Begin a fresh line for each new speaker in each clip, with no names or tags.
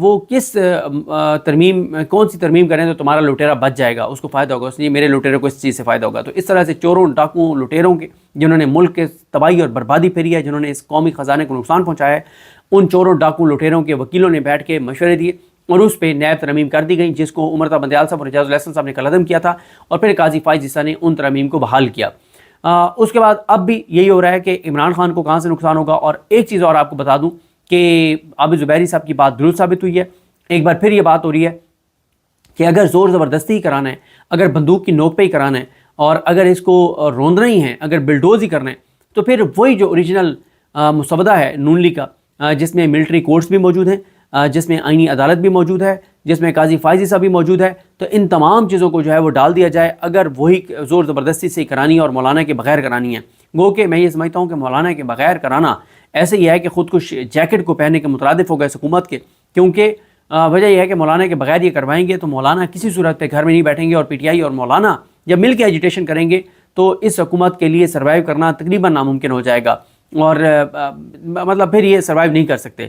وہ کس ترمیم کون سی ترمیم کریں تو تمہارا لٹیرا بچ جائے گا، اس کو فائدہ ہوگا، اس لیے میرے لٹیرے کو اس چیز سے فائدہ ہوگا۔ تو اس طرح سے چوروں، ڈاکوؤں، لٹیروں کے جنہوں نے ملک کے تباہی اور بربادی پھیری ہے، جنہوں نے اس قومی خزانے کو نقصان پہنچایا ہے، ان چوروں، ڈاکوؤں، لٹیروں کے وکیلوں نے بیٹھ کے مشورے دیے اور اس پہ نیب ترمیم کر دی گئی، جس کو عمر بندیال صاحب اور اعجاز الاحسن صاحب نے قلم کیا تھا، اور پھر قاضی فائز عیسیٰ نے ان ترمیم کو بحال کیا۔ اس کے بعد اب بھی یہی ہو رہا ہے کہ عمران خان کو کہاں سے نقصان ہوگا۔ اور ایک چیز اور آپ کو بتا دوں کہ عابد زبیری صاحب کی بات درست ثابت ہوئی ہے، ایک بار پھر یہ بات ہو رہی ہے کہ اگر زور زبردستی ہی کرانا ہے، اگر بندوق کی نوک پہ ہی کرانا ہے، اور اگر اس کو روندنا ہی ہے، اگر بلڈوز ہی کرنا ہے، تو پھر وہی جو اوریجنل مسودہ ہے نون لیگ کا، جس میں ملٹری کورٹس بھی موجود ہیں، جس میں آئینی عدالت بھی موجود ہے، جس میں قاضی فائز عیسیٰ بھی موجود ہے، تو ان تمام چیزوں کو جو ہے وہ ڈال دیا جائے اگر وہی زور زبردستی سے کرانی ہے اور مولانا کے بغیر کرانی ہے۔ گو کہ میں یہ سمجھتا ہوں کہ مولانا کے بغیر کرانا ایسے ہی ہے کہ خودکش جیکٹ کو پہننے کے مترادف ہوگا اس حکومت کے، کیونکہ وجہ یہ ہے کہ مولانا کے بغیر یہ کروائیں گے تو مولانا کسی صورت پہ گھر میں نہیں بیٹھیں گے، اور پی ٹی آئی اور مولانا جب مل کے ایجیٹیشن کریں گے تو اس حکومت کے لیے سروائیو کرنا تقریباً ناممکن ہو جائے گا، اور مطلب پھر یہ سروائیو نہیں کر سکتے۔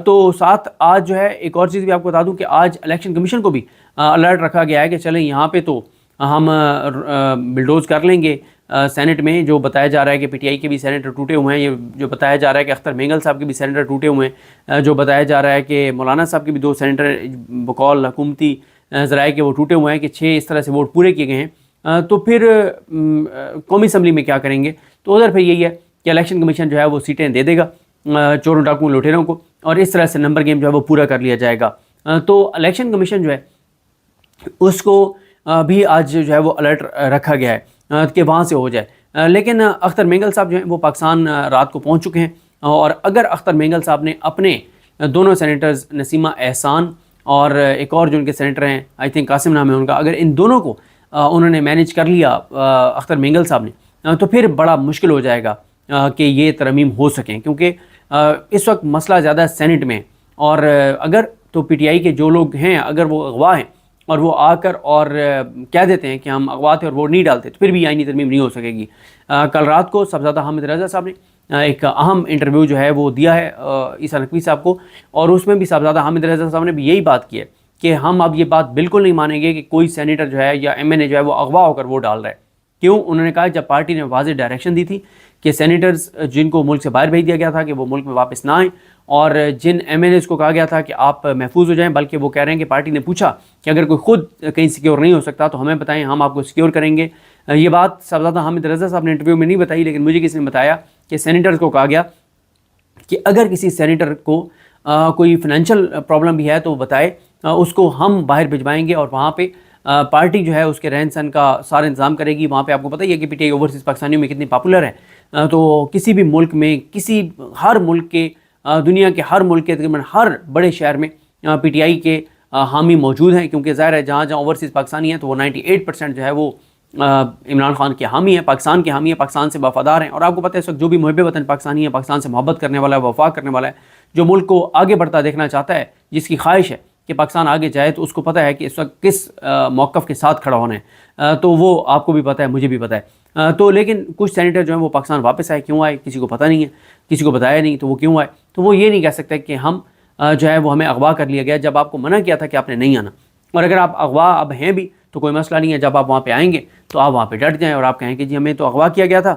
تو ساتھ آج جو ہے ایک اور چیز بھی آپ کو بتا دوں کہ آج الیکشن کمیشن کو بھی الرٹ رکھا گیا ہے کہ چلیں یہاں پہ تو ہم بلڈوز کر لیں گے سینٹ میں، جو بتایا جا رہا ہے کہ پی ٹی آئی کے بھی سینیٹر ٹوٹے ہوئے ہیں، یہ جو بتایا جا رہا ہے کہ اختر مینگل صاحب کے بھی سینیٹر ٹوٹے ہوئے ہیں، جو بتایا جا رہا ہے کہ مولانا صاحب کے بھی 2 سینیٹر بقول حکومتی ذرائع کے وہ ٹوٹے ہوئے ہیں کہ 6 اس طرح سے ووٹ پورے کیے گئے ہیں، تو پھر قومی اسمبلی میں کیا کریں گے؟ تو ادھر پھر یہی ہے کہ الیکشن کمیشن جو ہے وہ سیٹیں دے دے گا چوروں، ڈاکوؤں، لٹیروں کو، اور اس طرح سے نمبر گیم جو ہے وہ پورا کر لیا جائے گا۔ تو الیکشن کمیشن جو ہے اس کو بھی آج جو ہے وہ الرٹ رکھا گیا ہے کہ وہاں سے ہو جائے، لیکن اختر مینگل صاحب جو ہیں وہ پاکستان رات کو پہنچ چکے ہیں، اور اگر اختر مینگل صاحب نے اپنے دونوں سینیٹرز نسیمہ احسان اور ایک اور جو ان کے سینیٹر ہیں آئی تھنک قاسم نام ہے ان کا، اگر ان دونوں کو انہوں نے مینیج کر لیا اختر مینگل صاحب نے، تو پھر بڑا مشکل ہو جائے گا کہ یہ ترمیم ہو سکیں، کیونکہ اس وقت مسئلہ زیادہ سینٹ میں، اور اگر تو پی ٹی آئی کے جو لوگ ہیں اگر وہ اغوا ہیں اور وہ آ کر اور کہہ دیتے ہیں کہ ہم اغوا تھے اور ووٹ نہیں ڈالتے، تو پھر بھی آئینی ترمیم نہیں ہو سکے گی۔ کل رات کو صاحبزادہ حامد رضا صاحب نے ایک اہم انٹرویو جو ہے وہ دیا ہے عیسیٰ نقوی صاحب کو، اور اس میں بھی صاحبزادہ حامد رضا صاحب نے بھی یہی بات کی ہے کہ ہم اب یہ بات بالکل نہیں مانیں گے کہ کوئی سینیٹر جو ہے یا ایم این اے جو ہے وہ اغوا ہو کر ووٹ ڈال رہا ہے۔ کیوں؟ انہوں نے کہا جب پارٹی نے واضح ڈائریکشن دی تھی کہ سینیٹرز جن کو ملک سے باہر بھیج دیا گیا تھا کہ وہ ملک میں واپس نہ آئیں، اور جن ایم این ایز کو کہا گیا تھا کہ آپ محفوظ ہو جائیں، بلکہ وہ کہہ رہے ہیں کہ پارٹی نے پوچھا کہ اگر کوئی خود کہیں سیکیور نہیں ہو سکتا تو ہمیں بتائیں، ہم آپ کو سیکیور کریں گے۔ یہ بات صاحبزادہ حامد رضا صاحب نے انٹرویو میں نہیں بتائی، لیکن مجھے کسی نے بتایا کہ سینیٹرز کو کہا گیا کہ اگر کسی سینیٹر کو کوئی فائنینشیل پرابلم بھی ہے تو وہ بتائے، اس کو ہم باہر بھجوائیں گے، اور وہاں پہ پارٹی جو ہے اس کے رہن سہن کا سارا انتظام کرے گی۔ وہاں پہ آپ کو پتہ ہی ہے کہ پی ٹی آئی اوورسیز پاکستانیوں میں کتنی پاپولر ہے، تو کسی بھی ملک میں ہر ملک کے دنیا کے ہر ملک کے تقریباً ہر بڑے شہر میں پی ٹی آئی کے حامی موجود ہیں، کیونکہ ظاہر ہے جہاں جہاں اوورسیز پاکستانی ہیں تو وہ 98% جو ہے وہ عمران خان کے حامی ہیں، پاکستان کے حامی ہیں، پاکستان سے وفادار ہیں۔ اور آپ کو پتہ ہے اس وقت جو بھی محب وطن پاکستانی ہے، پاکستان سے محبت کرنے والا ہے، وفا کرنے والا ہے، جو ملک کو آگے بڑھتا دیکھنا چاہتا ہے، جس کی خواہش ہے کہ پاکستان آگے جائے، تو اس کو پتہ ہے کہ اس وقت کس موقف کے ساتھ کھڑا ہونا ہے، تو وہ آپ کو بھی پتہ ہے، مجھے بھی پتہ ہے۔ تو لیکن کچھ سینیٹر جو ہیں وہ پاکستان واپس آئے، کیوں آئے کسی کو پتہ نہیں ہے، کسی کو بتایا نہیں، تو وہ کیوں آئے؟ تو وہ یہ نہیں کہہ سکتے کہ ہم جو ہے وہ ہمیں اغوا کر لیا گیا، جب آپ کو منع کیا تھا کہ آپ نے نہیں آنا، اور اگر آپ اغوا اب ہیں بھی تو کوئی مسئلہ نہیں ہے، جب آپ وہاں پہ آئیں گے تو آپ وہاں پہ ڈٹ جائیں اور آپ کہیں کہ جی ہمیں تو اغوا کیا گیا تھا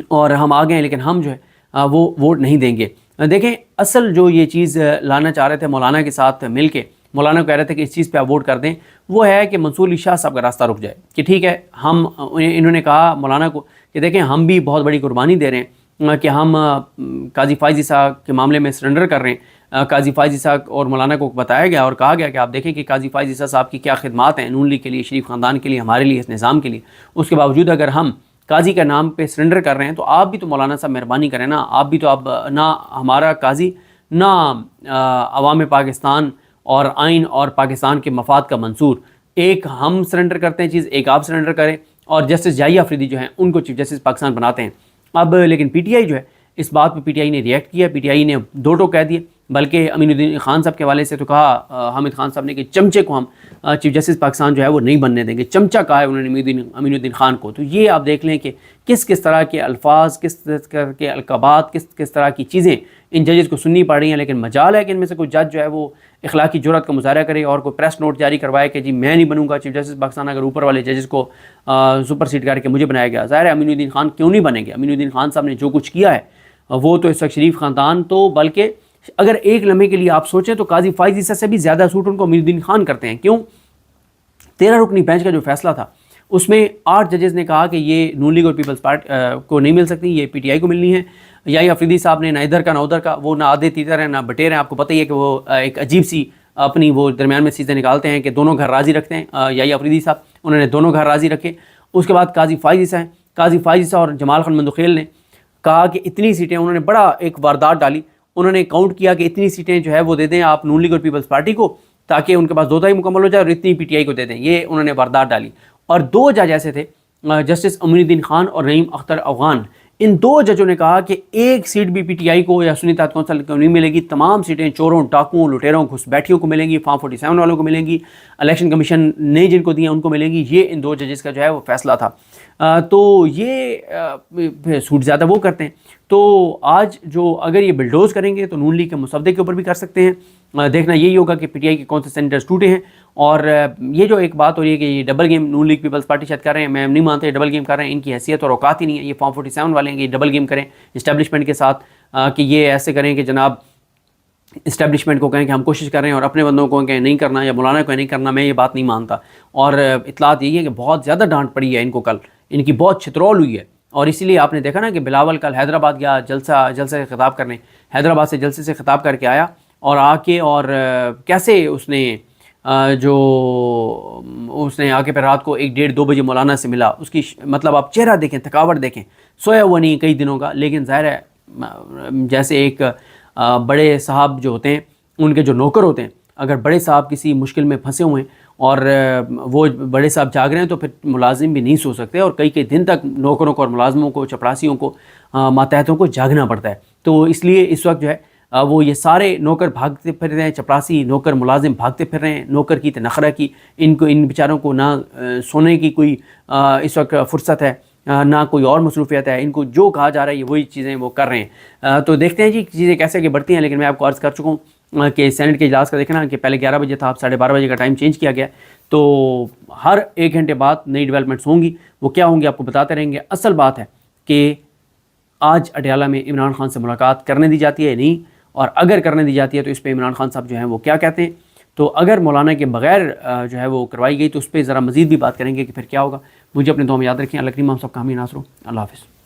اور ہم آ گئے ہیں، لیکن ہم جو ہے وہ ووٹ نہیں دیں گے۔ دیکھیں اصل جو یہ چیز لانا چاہ رہے تھے مولانا کے ساتھ مل کے، مولانا کہہ رہے تھے کہ اس چیز پہ آپ ووٹ کر دیں، وہ ہے کہ منصور علی شاہ صاحب کا راستہ رک جائے کہ ٹھیک ہے انہوں نے کہا مولانا کو کہ دیکھیں ہم بھی بہت بڑی قربانی دے رہے ہیں کہ ہم قاضی فائز عیسیٰ کے معاملے میں سرنڈر کر رہے ہیں۔ قاضی فائز عیسیٰ اور مولانا کو بتایا گیا اور کہا گیا کہ آپ دیکھیں کہ قاضی فائز عیسیٰ صاحب کی کیا خدمات ہیں نون لیگ کے لیے، شریف خاندان کے لیے، ہمارے لیے، اس نظام کے لیے، اس کے باوجود اگر ہم قاضی کا نام پہ سرنڈر کر رہے ہیں تو آپ بھی تو مولانا صاحب مہربانی کریں نا، آپ بھی تو اب نہ ہمارا قاضی نہ عوام پاکستان اور آئین اور پاکستان کے مفاد کا منصور، ایک ہم سرنڈر کرتے ہیں چیز، ایک آپ سرنڈر کریں، اور جسٹس جائیہ آفریدی جو ہیں ان کو چیف جسٹس پاکستان بناتے ہیں۔ اب لیکن پی ٹی آئی جو ہے اس بات پہ پی ٹی آئی نے ریئیکٹ کیا، پی ٹی آئی نے دو ٹوک کہہ دیے بلکہ امین الدین خان صاحب کے حوالے سے تو کہا حامد خان صاحب نے کہ چمچے کو ہم چیف جسٹس پاکستان جو ہے وہ نہیں بننے دیں گے، چمچہ کہا ہے انہوں نے امین الدین خان کو۔ تو یہ آپ دیکھ لیں کہ کس طرح کے الفاظ، کس طرح کے القابات، کس طرح کی چیزیں ان ججز کو سننی پڑ رہی ہیں، لیکن مجال ہے کہ ان میں سے کوئی جج جو ہے وہ اخلاقی جرات کا مظاہرہ کرے اور کوئی پریس نوٹ جاری کروائے کہ جی میں نہیں بنوں گا چیف جسٹس پاکستان، اگر اوپر والے ججز کو سپر سیڈ کر کے مجھے بنایا گیا۔ ظاہر ہے امین الدین خان کیوں نہیں بنے گے؟ امین الدین خان صاحب نے جو کچھ کیا ہے وہ تو اس وقت شریف خاندان تو، بلکہ اگر ایک لمحے کے لیے آپ سوچیں تو قاضی فائز عیسیٰ سے بھی زیادہ سوٹ ان کو امین الدین خان کرتے ہیں۔ کیوں؟ 13 رکنی بینچ کا جو فیصلہ تھا اس میں 8 ججز نے کہا کہ یہ نون لیگ اور پیپلز پارٹی کو نہیں مل سکتی، یہ پی ٹی آئی کو ملنی ہے۔ یحییٰ آفریدی صاحب نے نہ ادھر کا نہ ادھر کا، وہ نہ آدھے تیتر ہیں نہ بٹیر ہیں، آپ کو پتہ ہی ہے کہ وہ ایک عجیب سی اپنی وہ درمیان میں چیزیں نکالتے ہیں کہ دونوں گھر راضی رکھتے ہیں۔ یحییٰ آفریدی صاحب انہوں نے دونوں گھر راضی رکھے۔ اس کے بعد قاضی فائز عیسیٰ ہیں، قاضی فائز عیسیٰ اور جمال خان مندوخیل نے کہا کہ اتنی سیٹیں، انہوں نے بڑا ایک واردات ڈالی، انہوں نے کاؤنٹ کیا کہ اتنی سیٹیں جو ہے وہ دے دیں آپ نون لیگ اور پیپلز پارٹی کو تاکہ ان کے پاس 2 مکمل ہو جائے، اور اتنی پی ٹی آئی کو دے دیں، یہ انہوں نے واردات ڈالی۔ اور 2 جج ایسے تھے جسٹس امین الدین خان اور نعیم اختر افغان، ان 2 ججوں نے کہا کہ ایک سیٹ بھی پی ٹی آئی کو یا سنی اتحاد کونسل کو نہیں ملے گی، تمام سیٹیں چوروں، ڈاکوؤں، لٹیروں، گھس بیٹھیوں کو ملیں گی، فارم 47 والوں کو ملیں گی، الیکشن کمیشن نے جن کو دیا ان کو ملیں گی۔ یہ ان 2 ججز کا جو ہے وہ فیصلہ تھا۔ تو یہ سوٹ زیادہ وہ کرتے ہیں۔ تو آج جو اگر یہ بلڈوز کریں گے تو نون لیگ کے مسودے کے اوپر بھی کر سکتے ہیں۔ دیکھنا یہی ہوگا کہ پی ٹی آئی کے کون سے سینیٹرز ٹوٹے ہیں۔ اور یہ جو ایک بات ہو رہی ہے کہ یہ ڈبل گیم نون لیگ پیپلز پارٹی شاید کر رہے ہیں، میں نہیں مانتا یہ ڈبل گیم کر رہے ہیں، ان کی حیثیت اور اوقات ہی نہیں ہے، یہ فارم 47 والے ہیں کہ یہ ڈبل گیم کریں اسٹیبلشمنٹ کے ساتھ، کہ یہ ایسے کریں کہ جناب اسٹیبلشمنٹ کو کہیں کہ ہم کوشش کر رہے ہیں اور اپنے بندوں کو کہیں نہیں کرنا یا مولانا کو نہیں کرنا۔ میں یہ بات نہیں مانتا، اور اطلاعات یہی ہے کہ بہت زیادہ ڈانٹ پڑی ہے ان کو، کل ان کی بہت چھترول ہوئی ہے، اور اسی لیے آپ نے دیکھا نا کہ بلاول کل حیدرآباد گیا جلسے سے خطاب کرنے، حیدرآباد سے جلسے سے خطاب کر کے آیا، اور آ کے اور کیسے اس نے آ کے پھر رات کو 1 ڈیڑھ 2 بجے مولانا سے ملا، اس کی مطلب آپ چہرہ دیکھیں، تھکاوٹ دیکھیں، سویا ہوا نہیں کئی دنوں کا، لیکن ظاہر ہے جیسے ایک بڑے صاحب جو ہوتے ہیں ان کے جو نوکر ہوتے ہیں، اگر بڑے صاحب کسی مشکل میں پھنسے ہوئے ہیں اور وہ بڑے صاحب جاگ رہے ہیں تو پھر ملازم بھی نہیں سو سکتے، اور کئی دن تک نوکروں کو اور ملازموں کو، چپڑاسیوں کو، ماتحتوں کو جاگنا پڑتا ہے۔ تو اس لیے اس وقت جو ہے وہ یہ سارے نوکر بھاگتے پھر رہے ہیں، چپڑاسی نوکر ملازم بھاگتے پھر رہے ہیں، نوکر کی نخرہ کی، ان بیچاروں کو نہ سونے کی کوئی اس وقت فرصت ہے، نہ کوئی اور مصروفیت ہے، ان کو جو کہا جا رہا ہے وہی چیزیں وہ کر رہے ہیں۔ تو دیکھتے ہیں جی چیزیں کیسے کہ بڑھتی ہیں، لیکن میں آپ کو عرض کر چکا ہوں کہ سینٹ کے اجلاس کا دیکھنا کہ پہلے 11 بجے تھا، اب 12:30 بجے کا ٹائم چینج کیا گیا، تو ہر 1 گھنٹے بعد نئی ڈیولپمنٹس ہوں گی، وہ کیا ہوں گی آپ کو بتاتے رہیں گے۔ اصل بات ہے کہ آج اڈیالہ میں عمران خان سے ملاقات کرنے دی جاتی ہے نہیں، اور اگر کرنے دی جاتی ہے تو اس پہ عمران خان صاحب جو ہیں وہ کیا کہتے ہیں۔ تو اگر مولانا کے بغیر جو ہے وہ کروائی گئی تو اس پہ ذرا مزید بھی بات کریں گے کہ پھر کیا ہوگا۔ مجھے اپنے دعا میں یاد رکھیں۔ اللہ کریم ہم سب کا حامی ناصر ہو۔ اللہ حافظ۔